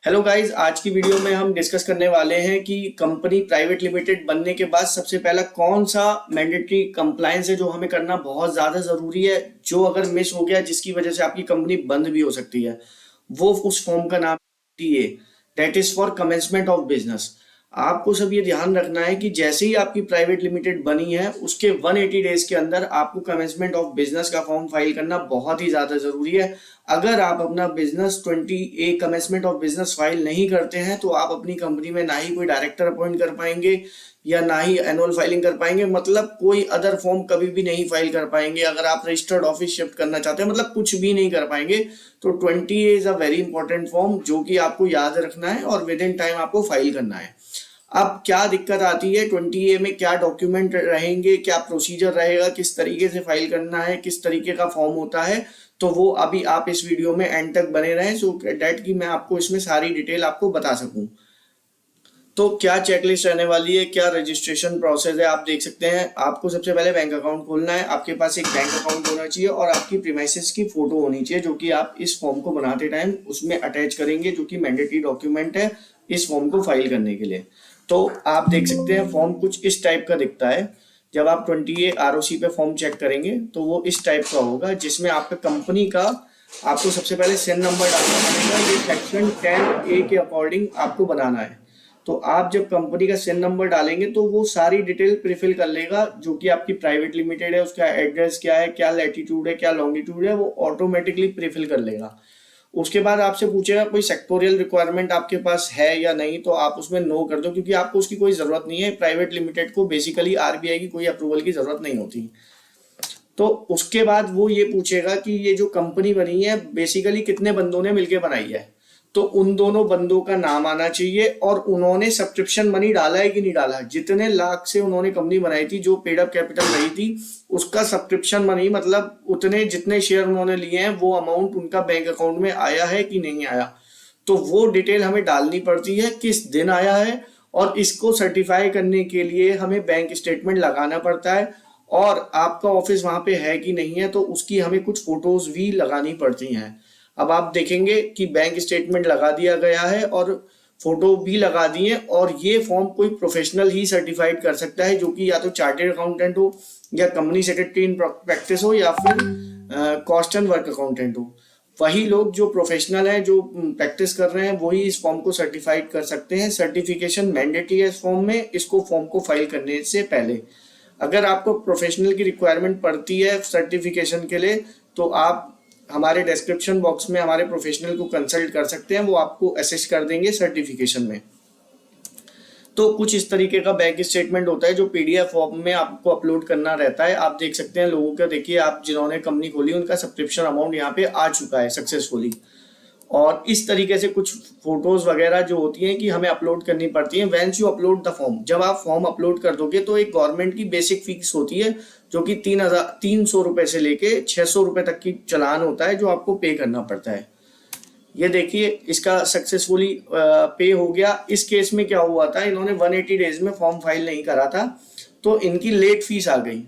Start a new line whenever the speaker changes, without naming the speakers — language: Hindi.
हेलो गाइस, आज की वीडियो में हम डिस्कस करने वाले हैं कि कंपनी प्राइवेट लिमिटेड बनने के बाद सबसे पहला कौन सा मैंडेटरी कंप्लायंस है जो हमें करना बहुत ज़्यादा ज़रूरी है, जो अगर मिस हो गया जिसकी वजह से आपकी कंपनी बंद भी हो सकती है। वो उस फॉर्म का नाम TA, that is for commencement of business. आपको सब ये ध्यान रखना है कि जैसे ही आपकी प्राइवेट लिमिटेड बनी है उसके 180 डेज के अंदर आपको कमेंसमेंट ऑफ बिजनेस का फॉर्म फाइल करना बहुत ही ज़्यादा ज़रूरी है। अगर आप अपना business 20A commencement of business file नहीं करते हैं तो आप अपनी कंपनी में ना ही कोई डायरेक्टर अपॉइंट कर पाएंगे या ना ही एनुअल फाइलिंग कर पाएंगे, मतलब कोई अदर फॉर्म कभी भी नहीं फाइल कर पाएंगे। अगर आप रजिस्टर्ड ऑफिस शिफ्ट करना चाहते हैं, मतलब कुछ भी नहीं कर पाएंगे। तो 20A is a very important form जो कि आपको याद रखना है और विद इन टाइम आपको फाइल करना है। अब क्या दिक्कत आती है 20A में, क्या डॉक्यूमेंट रहेंगे, क्या प्रोसीजर रहेगा, किस तरीके से फाइल करना है, किस तरीके का फॉर्म होता है, तो वो अभी आप इस वीडियो में एंड तक बने रहें सो डैट कि मैं आपको इसमें सारी डिटेल आपको बता सकूं। तो क्या चेकलिस्ट रहने वाली है, क्या रजिस्ट्रेशन प्रोसेस है, आप देख सकते हैं। आपको सबसे पहले बैंक अकाउंट खोलना है, आपके पास एक बैंक अकाउंट होना चाहिए और आपकी प्रीमाइसेस की फोटो होनी चाहिए जो कि आप इस फॉर्म को बनाते टाइम उसमें अटैच करेंगे, जो कि मैंडेटरी डॉक्यूमेंट है इस फॉर्म को फाइल करने के लिए। तो आप देख सकते हैं फॉर्म कुछ इस टाइप का दिखता है। जब आप 20A ROC पे फॉर्म चेक करेंगे तो वो इस टाइप का होगा, जिसमें आपका कंपनी का आपको सबसे पहले सेन नंबर डालना पड़ेगा। ये सेक्शन 10A के अकॉर्डिंग आपको बनाना है। तो आप जब कंपनी का सेन नंबर डालेंगे तो वो सारी डिटेल प्रीफिल कर लेगा, जो कि आपकी प्राइवेट लिमिटेड है, उसका एड्रेस क्या है, क्या लैटिट्यूड है, क्या लॉन्गिट्यूड है, वो ऑटोमेटिकली प्रीफिल कर लेगा। उसके बाद आपसे पूछेगा कोई सेक्टोरियल रिक्वायरमेंट आपके पास है या नहीं, तो आप उसमें नो कर दो, क्योंकि आपको उसकी कोई जरूरत नहीं है। प्राइवेट लिमिटेड को बेसिकली RBI की कोई अप्रूवल की जरूरत नहीं होती। तो उसके बाद वो ये पूछेगा कि ये जो कंपनी बनी है बेसिकली कितने बंदों ने मिलकर बनाई है, तो उन दोनों बंदों का नाम आना चाहिए और उन्होंने सब्सक्रिप्शन मनी डाला है कि नहीं डाला। जितने लाख से उन्होंने कंपनी बनाई थी, जो पेड अप कैपिटल रही थी, उसका सब्सक्रिप्शन मनी मतलब उतने जितने शेयर उन्होंने लिए हैं वो अमाउंट उनका बैंक अकाउंट में आया है कि नहीं आया। तो वो डिटेल हमें डालनी पड़ती है, किस दिन आया है, और इसको सर्टिफाई करने के लिए हमें बैंक स्टेटमेंट लगाना पड़ता है। और आपका ऑफिस वहां पे है कि नहीं है तो उसकी हमें कुछ फोटोज भी लगानी पड़ती हैं। अब आप देखेंगे कि बैंक स्टेटमेंट लगा दिया गया है और फोटो भी लगा दी है, और ये फॉर्म कोई प्रोफेशनल ही सर्टिफाइड कर सकता है, जो कि या तो चार्टेड अकाउंटेंट हो या कंपनी सेक्रेटरी इन प्रैक्टिस हो या फिर कॉस्ट एंड वर्क अकाउंटेंट हो। वही लोग जो प्रोफेशनल हैं, जो प्रैक्टिस कर रहे हैं, वही इस फॉर्म को सर्टिफाइड कर सकते हैं। सर्टिफिकेशन मैंडेटरी है इस फॉर्म में, इसको फॉर्म को फाइल करने से पहले। अगर आपको प्रोफेशनल की रिक्वायरमेंट पड़ती है सर्टिफिकेशन के लिए, तो आप हमारे डिस्क्रिप्शन बॉक्स में हमारे प्रोफेशनल को कंसल्ट कर सकते हैं, वो आपको असिस्ट कर देंगे सर्टिफिकेशन में। तो कुछ इस तरीके का बैंक स्टेटमेंट होता है जो PDF फॉर्म में आपको अपलोड करना रहता है। आप देख सकते हैं लोगों का, देखिए आप जिन्होंने कंपनी खोली उनका सब्सक्रिप्शन अमाउंट यहाँ पे आ चुका है सक्सेसफुली। और इस तरीके से कुछ फोटोज वगैरह जो होती हैं कि हमें अपलोड करनी पड़ती हैं। Once you upload the form, जब आप फॉर्म अपलोड कर दोगे तो एक गवर्नमेंट की बेसिक फीस होती है जो कि 300 रुपए से लेके 600 रुपए तक की चालान होता है जो आपको पे करना पड़ता है। ये देखिए इसका सक्सेसफुली पे हो गया। इस केस में क्या हुआ था, इन्होंने 180 डेज में फॉर्म फाइल नहीं करा था तो इनकी लेट फीस आ गई।